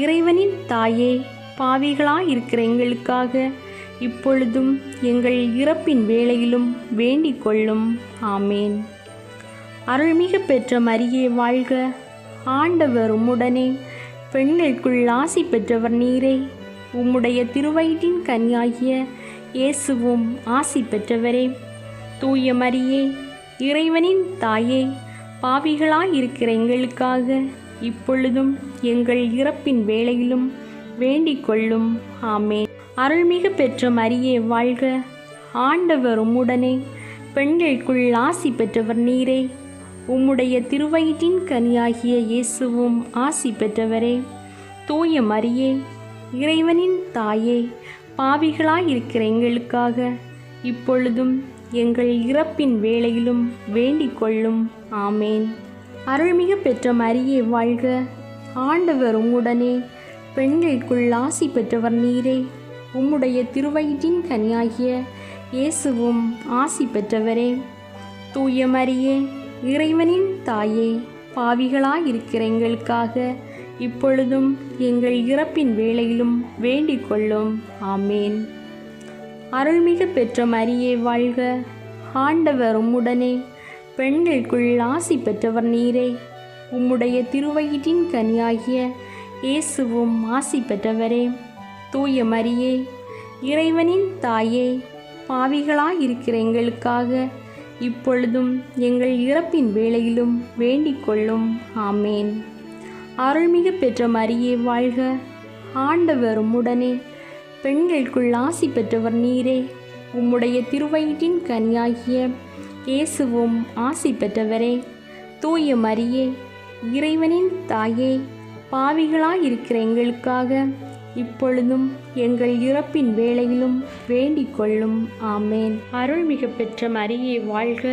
இறைவனின் தாயே, பாவிகளாயிருக்கிற எங்களுக்காக இப்பொழுதும் எங்கள் இறப்பின் வேளையிலும் வேண்டிக் கொள்ளும். ஆமேன். அருள்மிகு பெற்ற மரியே வாழ்க. ஆண்டவர் உம்முடனே. பெண்களுக்குள் ஆசி பெற்றவர் நீரே. உம்முடைய திருவயிற்றின் கனியாகிய இயேசுவும் ஆசி பெற்றவரே. தூய மரியே, இறைவனின் தாயே, பாவிகளாயிருக்கிற எங்களுக்காக இப்பொழுதும் எங்கள் இறப்பின் வேளையிலும் வேண்டிக் கொள்ளும். ஆமேன். அருள்மிகு பெற்ற மரியே வாழ்க. ஆண்டவர் உம்முடனே. பெண்களுக்குள் ஆசி பெற்றவர் நீரே. உம்முடைய திருவயிற்றின் கனியாகிய இயேசுவும் ஆசி பெற்றவரே. தூய மரியே, இறைவனின் தாயே, பாவிகளாயிருக்கிற எங்களுக்காக இப்பொழுதும் எங்கள் இறப்பின் வேளையிலும் வேண்டிக் கொள்ளும். ஆமேன். அருள்மிகு பெற்ற மரியே வாழ்க. ஆண்டவர் உம்முடனே. பெண்களுக்குள் ஆசி பெற்றவர் நீரே. உம்முடைய திருவயிற்றின் கனியாகிய இயேசுவும் ஆசி பெற்றவரே. தூய மரியே, இறைவனின் தாயே, பாவிகளாயிருக்கிற எங்களுக்காக இப்பொழுதும் எங்கள் இறப்பின் வேளையிலும் வேண்டிக் கொள்ளும். ஆமேன். அருள்மிகு பெற்ற மரியே வாழ்க. ஆண்டவர் உம்முடனே. பெண்களுக்குள் ஆசி பெற்றவர் நீரே. உம்முடைய திருவயிற்றின் கனியாகிய இயேசுவும் ஆசி பெற்றவரே. தூய மரியே, இறைவனின் தாயே, பாவிகளாயிருக்கிற எங்களுக்காக இப்பொழுதும் எங்கள் இறப்பின் வேளையிலும் வேண்டிக் கொள்ளும். ஆமேன். அருள்மிகு பெற்ற மரியே வாழ்க. ஆண்டவர் உம்முடனே. பெண்களுக்குள் ஆசி பெற்றவர் நீரே. உம்முடைய திருவயிற்றின் கனியாகிய இயேசுவும் ஆசி பெற்றவரே. தூய மரியே, இறைவனின் தாயே, பாவிகளாயிருக்கிற எங்களுக்காக இப்பொழுதும் எங்கள் இறப்பின் வேளையிலும் வேண்டிக் கொள்ளும். ஆமேன். அருள்மிகு பெற்ற மரியே வாழ்க.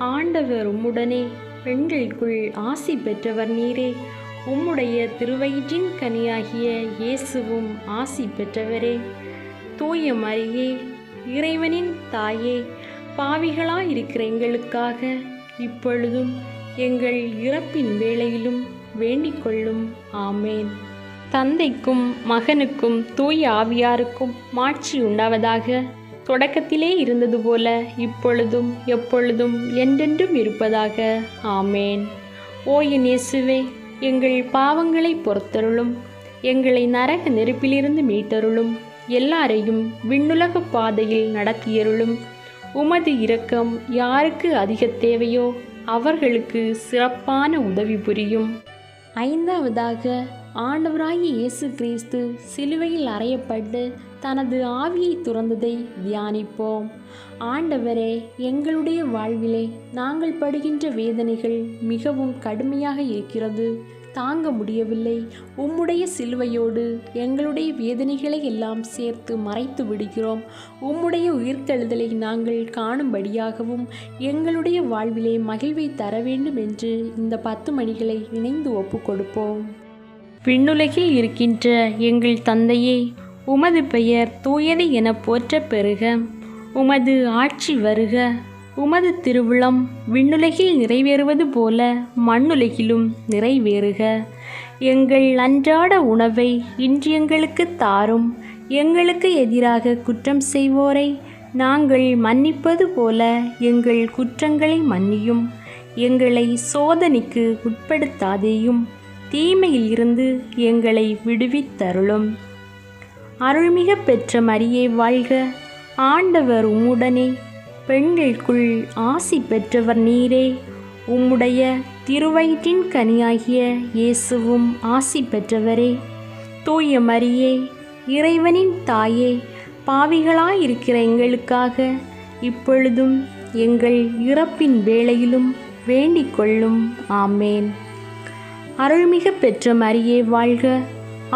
ஆண்டவர் உம்முடனே. பெண்களுக்குள் ஆசி பெற்றவர் நீரே. உம்முடைய திருவயிற்றின் கனியாகிய இயேசுவும் ஆசி பெற்றவரே. தூய மரியே, இறைவனின் தாயே, பாவிகளாயிருக்கிற எங்களுக்காக இப்பொழுதும் எங்கள் இறப்பின் வேளையிலும் வேண்டிக் கொள்ளும். ஆமேன். தந்தைக்கும் மகனுக்கும் தூய ஆவியாருக்கும் மாட்சி உண்டாவதாக. தொடக்கத்திலே இருந்தது போல இப்பொழுதும் எப்பொழுதும் என்றென்றும் இருப்பதாக. ஆமேன். ஓ என் இயேசுவே, எங்கள் பாவங்களை பொறுத்தருளும். எங்களை நரக நெருப்பிலிருந்து மீட்டருளும். எல்லாரையும் விண்ணுலக பாதையில் நடத்தியருளும். உமது இரக்கம் யாருக்கு அதிக தேவையோ அவர்களுக்கு சிறப்பான உதவி புரியும். ஐந்தாவதாக, ஆண்டவராகிய இயேசு கிறிஸ்து சிலுவையில் அறையப்பட்டு தனது ஆவியை துறந்ததை தியானிப்போம். ஆண்டவரே, எங்களுடைய வாழ்விலே நாங்கள் படுகின்ற வேதனைகள் மிகவும் கடுமையாக இருக்கிறது, தாங்க முடியவில்லை. உம்முடைய சிலுவையோடு எங்களுடைய வேதனைகளை எல்லாம் சேர்த்து மறைத்து விடுகிறோம். உம்முடைய உயிர்த்தெழுதலை நாங்கள் காணும்படியாகவும் எங்களுடைய வாழ்விலே மகிழ்வை தர வேண்டும் என்று இந்த 10 மணிகளை இணைந்து ஒப்பு கொடுப்போம். விண்ணுலகில் இருக்கின்ற எங்கள் தந்தையே, உமது பெயர் தூயது என போற்ற பெறுக. உமது ஆட்சி வருக. உமது திருவுளம் விண்ணுலகில் நிறைவேறுவது போல மண்ணுலகிலும் நிறைவேறுக. எங்கள் அன்றாட உணவை இன்று எங்களுக்கு தாரும். எங்களுக்கு எதிராக குற்றம் செய்வோரை நாங்கள் மன்னிப்பது போல எங்கள் குற்றங்களை மன்னியும். எங்களை சோதனைக்கு உட்படுத்தாதேயும், தீமையில் இருந்து எங்களை விடுவித்தருளும். அருள்மிகு பெற்ற மரியே வாழ்க. ஆண்டவர் உம்முடனே. பெண்களுக்குள் ஆசி பெற்றவர் நீரே. உம்முடைய திருவயிற்றின் கனியாகிய இயேசுவும் ஆசி பெற்றவரே. தூய மரியே, இறைவனின் தாயே, பாவிகளாயிருக்கிற எங்களுக்காக இப்பொழுதும் எங்கள் இறப்பின் வேளையிலும் வேண்டிக் கொள்ளும். ஆமேன். அருள்மிகு பெற்ற மரியே வாழ்க,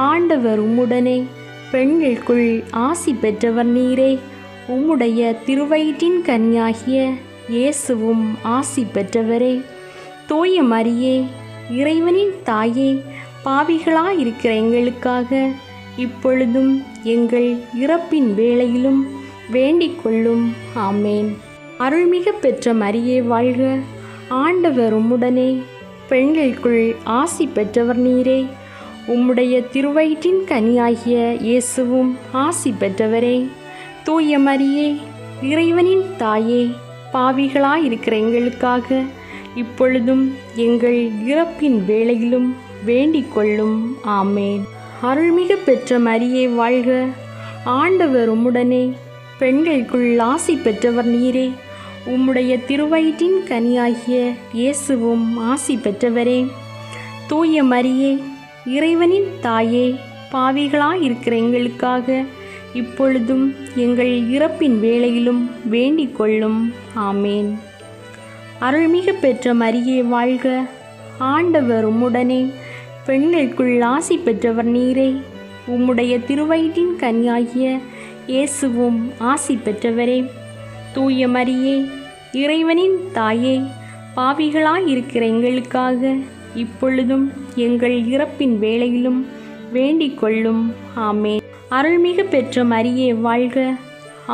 ஆண்டவர் உம்முடனே, பெண்களுக்குள் ஆசி பெற்றவர் நீரே. உம்முடைய திருவயிற்றின் கனியாகிய இயேசுவும் ஆசி பெற்றவரே. தூய மரியே, இறைவனின் தாயே, பாவிகளாயிருக்கிற எங்களுக்காக இப்பொழுதும் எங்கள் இறப்பின் வேளையிலும் வேண்டிக் கொள்ளும். ஆமேன். அருள்மிகு பெற்ற மரியே வாழ்க, ஆண்டவர் உம்முடனே, பெண்களுக்குள் ஆசி பெற்றவர் நீரே. உம்முடைய திருவயிற்றின் கனியாகிய இயேசுவும் ஆசி பெற்றவரே. தூய மரியே, இறைவனின் தாயே, பாவிகளாயிருக்கிற எங்களுக்காக இப்பொழுதும் எங்கள் இறப்பின் வேளையிலும் வேண்டிக் கொள்ளும். ஆமேன். அருள்மிகு பெற்ற மரியே வாழ்க, ஆண்டவர் உம்முடனே, பெண்களுக்குள் ஆசி பெற்றவர் நீரே. உம்முடைய திருவயிற்றின் கனியாகிய இயேசுவும் ஆசி பெற்றவரே. தூய மரியே, இறைவனின் தாயே, பாவிகளாயிருக்கிற எங்களுக்காக இப்பொழுதும் எங்கள் இறப்பின் வேளையிலும் வேண்டிக் கொள்ளும். ஆமேன். அருள்மிகு பெற்ற மரியே வாழ்க, ஆண்டவர் உம்முடனே, பெண்களுக்குள் ஆசி பெற்றவர் நீரே. உம்முடைய திருவயிற்றின் கனியாகிய இயேசுவும் ஆசி பெற்றவரே. தூய மரியே, இறைவனின் தாயே, பாவிகளாயிருக்கிற எங்களுக்காக இப்பொழுதும் எங்கள் இறப்பின் வேளையிலும் வேண்டிக் கொள்ளும். ஆமேன். அருள்மிகு பெற்ற மரியே வாழ்க,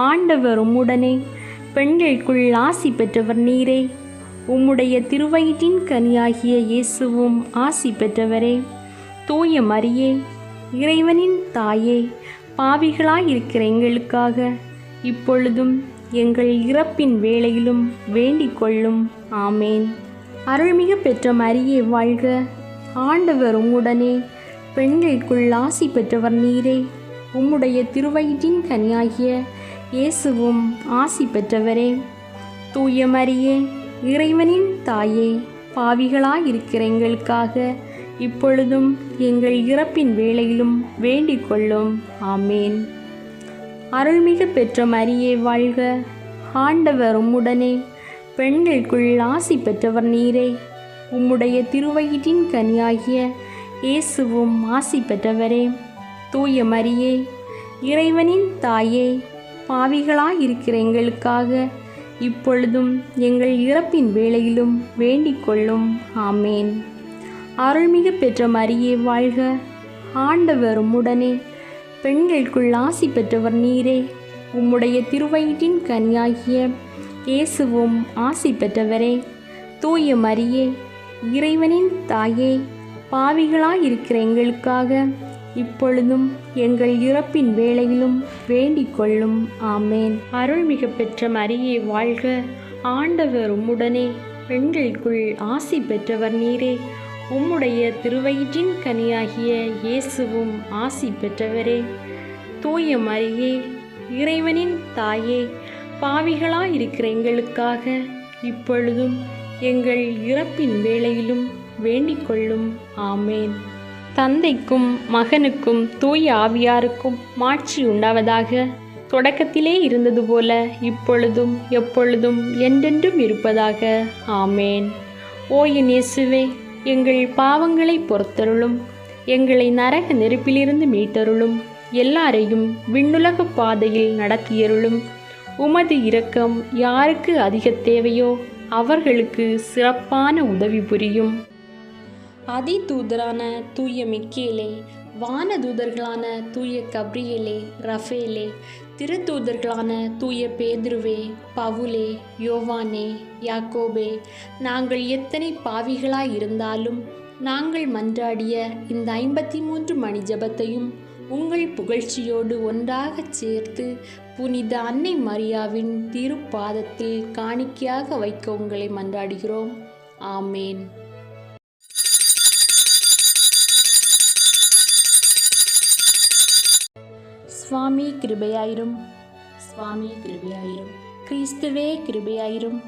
ஆண்டவர் உம்முடனே, பெண்களுக்குள் ஆசி பெற்றவர் நீரே. உம்முடைய திருவயிற்றின் கனியாகிய இயேசுவும் ஆசி பெற்றவரே. தூய மரியே, இறைவனின் தாயே, பாவிகளாயிருக்கிற எங்களுக்காக இப்பொழுதும் எங்கள் இறப்பின் வேளையிலும் வேண்டிக் கொள்ளும். ஆமேன். அருள்மிகு பெற்ற மரியே வாழ்க, ஆண்டவர் உம்முடனே, பெண்களுக்குள் ஆசி பெற்றவர் நீரே. உம்முடைய திருவயிற்றின் கனியாகிய இயேசுவும் ஆசி பெற்றவரே. தூய மரியே, இறைவனின் தாயே, பாவிகளாயிருக்கிற எங்களுக்காக இப்பொழுதும் எங்கள் இறப்பின் வேளையிலும் வேண்டிக் கொள்ளும். ஆமேன். அருள்மிகு பெற்ற மரியே வாழ்க, ஆண்டவர் உம்முடனே, பெண்களுக்குள் ஆசி பெற்றவர் நீரே. உம்முடைய திருவயிற்றின் கனியாகிய இயேசுவும் ஆசி பெற்றவரே. தூய மரியே, இறைவனின் தாயே, பாவிகளாயிருக்கிற எங்களுக்காக இப்பொழுதும் எங்கள் இறப்பின் வேளையிலும் வேண்டிக் கொள்ளும். ஆமேன். அருள்மிகு பெற்ற மரியே வாழ்க, ஆண்டவர் உம்முடனே, பெண்களுக்குள் ஆசி பெற்றவர் நீரே. உம்முடைய திருவயிற்றின் கனியாகிய இயேசுவும் ஆசி பெற்றவரே. தூய மரியே, இறைவனின் தாயே, பாவிகளாயிருக்கிற எங்களுக்காக இப்பொழுதும் எங்கள் இறப்பின் வேளையிலும் வேண்டிக் கொள்ளும். ஆமேன். அருள்மிகு பெற்ற மரியே வாழ்க, ஆண்டவர் உம்முடனே, பெண்களுக்குள் ஆசி பெற்றவர் நீரே. உம்முடைய திருவயிற்றின் கனியாகிய இயேசுவும் ஆசி பெற்றவரே. தூய மரியே, இறைவனின் தாயே, பாவிகளாயிருக்கிற எங்களுக்காக இப்பொழுதும் எங்கள் இறப்பின் வேளையிலும் வேண்டிக் கொள்ளும். ஆமேன். தந்தைக்கும் மகனுக்கும் தூய ஆவியாருக்கும் மாட்சி உண்டாவதாக. தொடக்கத்திலே இருந்தது போல இப்பொழுதும் எப்பொழுதும் என்றென்றும் இருப்பதாக. ஆமேன். ஓ என் இயேசுவே, எங்கள் பாவங்களை பொறுத்தருளும், எங்களை நரக நெருப்பிலிருந்து மீட்டருளும், எல்லாரையும் விண்ணுலக பாதையில் நடத்தியருளும். உமது இரக்கம் யாருக்கு அதிக தேவையோ அவர்களுக்கு சிறப்பான உதவி புரியும். அதி தூதரான தூய மிக்கேலே, வானதூதர்களான தூய கப்ரியேலே, ரஃபேலே, திருத்தூதர்களான தூய பேதுருவே, பவுலே, யோவானே, யாக்கோபே, நாங்கள் எத்தனை பாவிகளாயிருந்தாலும் நாங்கள் மன்றாடிய இந்த 53 மணி ஜெபத்தையும் உங்கள் புகழ்ச்சியோடு ஒன்றாகச் சேர்த்து புனித அன்னை மரியாவின் திருப்பாதத்தில் காணிக்கையாக வைக்க உங்களை மன்றாடுகிறோம். ஆமேன். சுவாமி கிருபையாயிரும், சுவாமி கிருபையாயிரும். கிறிஸ்துவே கிருபையாயிரும்,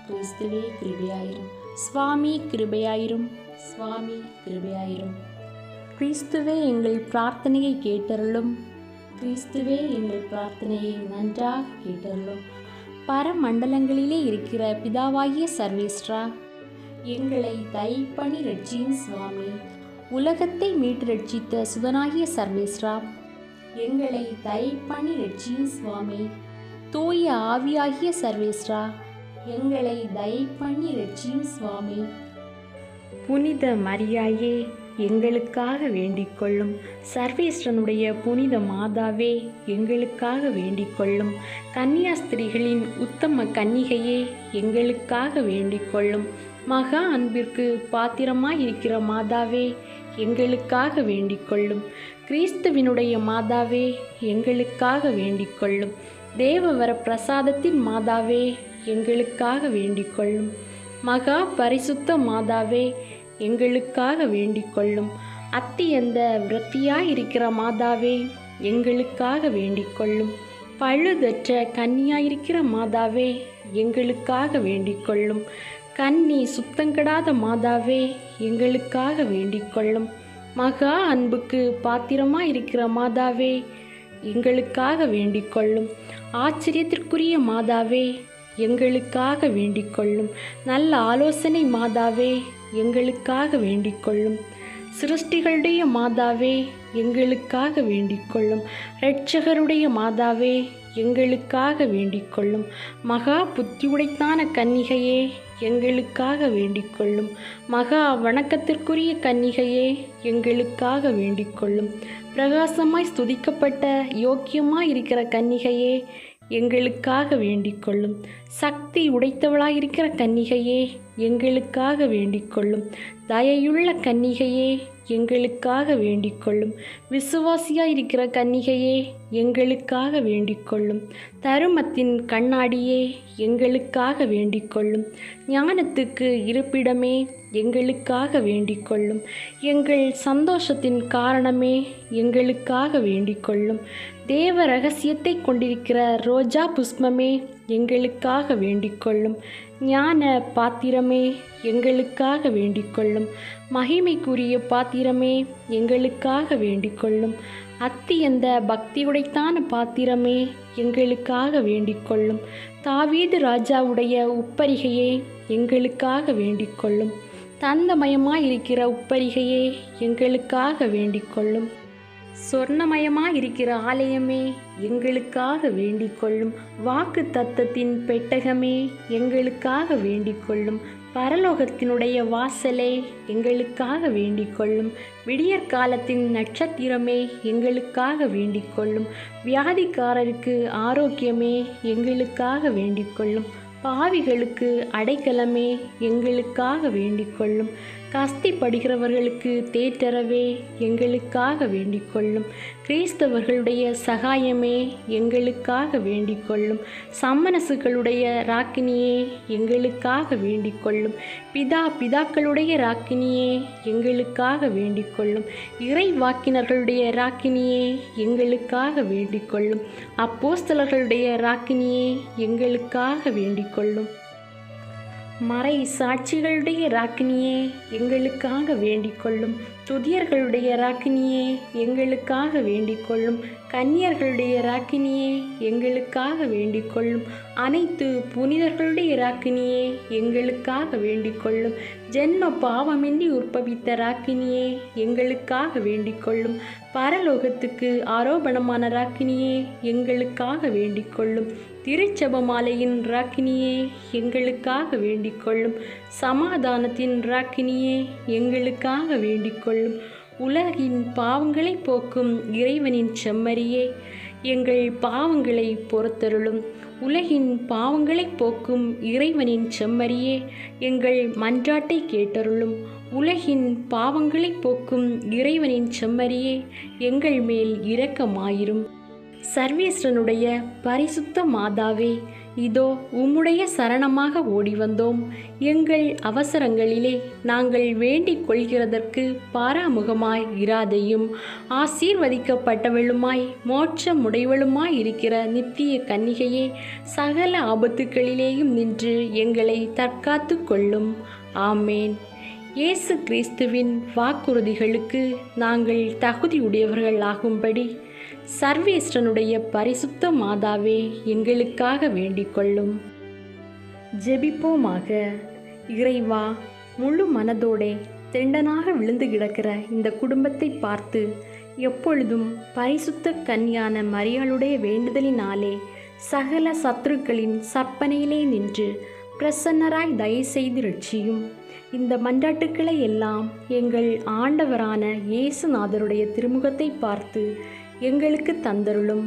கிறிஸ்துவே கிருபையாயிரும். சுவாமி கிருபையாயிரும், சுவாமி கிருபையாயிரும். கிறிஸ்துவே எங்கள் பிரார்த்தனையை கேட்டருளும், கிறிஸ்துவே எங்கள் பிரார்த்தனையை நன்றாக கேட்டருளும். பரமண்டலங்களிலே இருக்கிற பிதாவாகிய சர்வேஸ்வரா, எங்களை தயப்பணி ரட்சியும் சுவாமி. உலகத்தை மீட்டு ரட்சித்த சுதனாகிய சர்வேஸ்வரா, எங்களை தயப்பணி ரட்சியும் சுவாமி. தூய ஆவியாகிய சர்வேஸ்வரா, எங்களை தயப்பணி ரட்சியும் சுவாமி. புனித மரியாயே, எங்களுக்காக வேண்டிக் கொள்ளும். சர்வேஸ்வரனுடைய புனித மாதாவே, எங்களுக்காக வேண்டிக் கொள்ளும். கன்னியாஸ்திரிகளின் உத்தம கன்னிகையே, எங்களுக்காக வேண்டிக் கொள்ளும். மகா அன்பிற்கு பாத்திரமாயிருக்கிற மாதாவே, எங்களுக்காக வேண்டிக் கொள்ளும். கிறிஸ்துவினுடைய மாதாவே, எங்களுக்காக வேண்டிக் கொள்ளும். தேவவர பிரசாதத்தின் மாதாவே, எங்களுக்காக வேண்டிக் கொள்ளும். மகா பரிசுத்த மாதாவே, எங்களுக்காக வேண்டிக் கொள்ளும். அத்தியந்த விரத்தியாயிருக்கிற மாதாவே, எங்களுக்காக வேண்டிக் கொள்ளும். பழுதற்ற கன்னியாயிருக்கிற மாதாவே, எங்களுக்காக வேண்டிக் கொள்ளும். கன்னி சுத்தங்கடாத மாதாவே, எங்களுக்காக வேண்டிக் கொள்ளும். மகா அன்புக்கு பாத்திரமாயிருக்கிற மாதாவே, எங்களுக்காக வேண்டிக் கொள்ளும். ஆச்சரியத்திற்குரிய மாதாவே, எங்களுக்காக வேண்டிக் கொள்ளும். நல்ல ஆலோசனை மாதாவே, எங்களுக்காக வேண்டிக் கொள்ளும். சிருஷ்டிகளுடைய மாதாவே, எங்களுக்காக வேண்டிக் கொள்ளும். இரட்சகருடைய மாதாவே, எங்களுக்காக வேண்டிக் கொள்ளும். மகா புத்தியுடைத்தான கன்னிகையே, எங்களுக்காக வேண்டிக் கொள்ளும். மகா வணக்கத்திற்குரிய கன்னிகையே, எங்களுக்காக வேண்டிக் கொள்ளும். பிரகாசமாய் ஸ்துதிக்கப்பட்ட யோக்கியமாயிருக்கிற கன்னிகையே, எங்களுக்காக வேண்டிக் கொள்ளும். சக்தி உடைத்தவளாயிருக்கிற கன்னிகையே, எங்களுக்காக வேண்டிக் கொள்ளும். தயையுள்ள கன்னிகையே, எங்களுக்காக வேண்டிக் கொள்ளும். விசுவாசியாயிருக்கிற கன்னிகையே, எங்களுக்காக வேண்டிக் கொள்ளும். தருமத்தின் கண்ணாடியே, எங்களுக்காக வேண்டிக் கொள்ளும். ஞானத்துக்கு இருப்பிடமே, எங்களுக்காக வேண்டிக் கொள்ளும். எங்கள் சந்தோஷத்தின் காரணமே, எங்களுக்காக வேண்டிக் கொள்ளும். தேவ ரகசியத்தை கொண்டிருக்கிற ரோஜா புஷ்பமே, எங்களுக்காக வேண்டிக் கொள்ளும். ஞான பாத்திரமே, எங்களுக்காக வேண்டிக் கொள்ளும். மகிமைக்குரிய பாத்திரமே, எங்களுக்காக வேண்டிக் கொள்ளும். அத்தியந்த பக்தியுடைத்தான பாத்திரமே, எங்களுக்காக வேண்டிக் கொள்ளும். தாவீது ராஜாவுடைய உப்பரிகையே, எங்களுக்காக வேண்டிக் கொள்ளும். தந்தமயமாயிருக்கிற உப்பரிகையே, எங்களுக்காக வேண்டிக் கொள்ளும். சொர்ணமயமாயிருக்கிற ஆலயமே, எங்களுக்காக வேண்டிக் கொள்ளும். வாக்கு தத்தத்தின் பெட்டகமே, எங்களுக்காக வேண்டிக் கொள்ளும். பரலோகத்தினுடைய வாசலே, எங்களுக்காக வேண்டிக் கொள்ளும். விடியற்காலத்தின் நட்சத்திரமே, எங்களுக்காக வேண்டிக் கொள்ளும். வியாதிக்காரருக்கு ஆரோக்கியமே, எங்களுக்காக வேண்டிக் கொள்ளும். பாவிகளுக்கு அடைக்கலமே, எங்களுக்காக வேண்டிக் கொள்ளும். கஸ்திப்படுகிறவர்களுக்கு தேற்றரவே, எங்களுக்காக வேண்டிக் கொள்ளும். கிறிஸ்தவர்களுடைய சகாயமே, எங்களுக்காக வேண்டிக் கொள்ளும். சம்மனசுகளுடைய ராக்கினியே, எங்களுக்காக வேண்டிக் கொள்ளும். பிதாக்களுடைய ராக்கினியே, எங்களுக்காக வேண்டிக் கொள்ளும். இறை வாக்கினர்களுடைய ராக்கினியே, எங்களுக்காக வேண்டிக் கொள்ளும். அப்போஸ்தலர்களுடைய ராக்கினியே, எங்களுக்காக வேண்டிக் கொள்ளும். மறை சாட்சிகளுடைய ராக்கினியே, எங்களுக்காக வேண்டிக் கொள்ளும். துதியர்களுடைய ராக்கினியே, எங்களுக்காக வேண்டிக் கொள்ளும். கன்னியர்களுடைய ராக்கினியே, எங்களுக்காக வேண்டிக் கொள்ளும். அனைத்து புனிதர்களுடைய ராக்கினியே, எங்களுக்காக வேண்டிக் கொள்ளும். ஜென்ம பாவமின்றி உற்பவித்த ராக்கினியே, எங்களுக்காக வேண்டிக் கொள்ளும். பரலோகத்துக்கு ஆரோபணமான ராக்கினியே, எங்களுக்காக வேண்டிக் கொள்ளும். திருச்செபமாலையின் ராக்கினியே, எங்களுக்காக வேண்டிக் கொள்ளும். சமாதானத்தின் ராக்கினியே, எங்களுக்காக வேண்டிக் கொள்ளும். உலகின் பாவங்களை போக்கும் இறைவனின் செம்மறியே, எங்கள் பாவங்களை பொறுத்தருளும். உலகின் பாவங்களை போக்கும் இறைவனின் செம்மறியே, எங்கள் மன்றாட்டை கேட்டருளும். உலகின் பாவங்களை போக்கும் இறைவனின் செம்மறியே, எங்கள் மேல் இரக்கமாயிரும். சர்வேஸ்வரனுடைய பரிசுத்த மாதாவே, இதோ உம்முடைய சரணமாக ஓடி வந்தோம். எங்கள் அவசரங்களிலே நாங்கள் வேண்டிக் கொள்கிறதற்கு பாராமுகமாய் இராதையும். ஆசீர்வதிக்கப்பட்டவளுமாய் மோட்சமுடையவளுமாய் இருக்கிற நித்திய கன்னிகையே, சகல ஆபத்துக்களிலேயும் நின்று எங்களை தற்காத்து கொள்ளும். ஆமேன். இயேசு கிறிஸ்துவின் வாக்குறுதிகளுக்கு நாங்கள் தகுதியுடையவர்கள் ஆகும்படி சர்வேஸ்வரனுடைய பரிசுத்த மாதாவே, எங்களுக்காக வேண்டிக் கொள்ளும். ஜெபிப்போமாக. இறைவா, முழு மனதோடே திண்டனாக விழுந்து கிடக்கிற இந்த குடும்பத்தை பார்த்து எப்பொழுதும் பரிசுத்த கன்னியான மரியாளுடைய வேண்டுதலினாலே சகல சத்துருக்களின் சற்பனையிலே நின்று பிரசன்னராய் தயவுசெய்து ரட்சியும். இந்த மன்றாட்டுக்களை எல்லாம் எங்கள் ஆண்டவரான இயேசுநாதருடைய திருமுகத்தை பார்த்து எங்களுக்கு தந்தருளும்.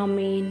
ஆமேன்.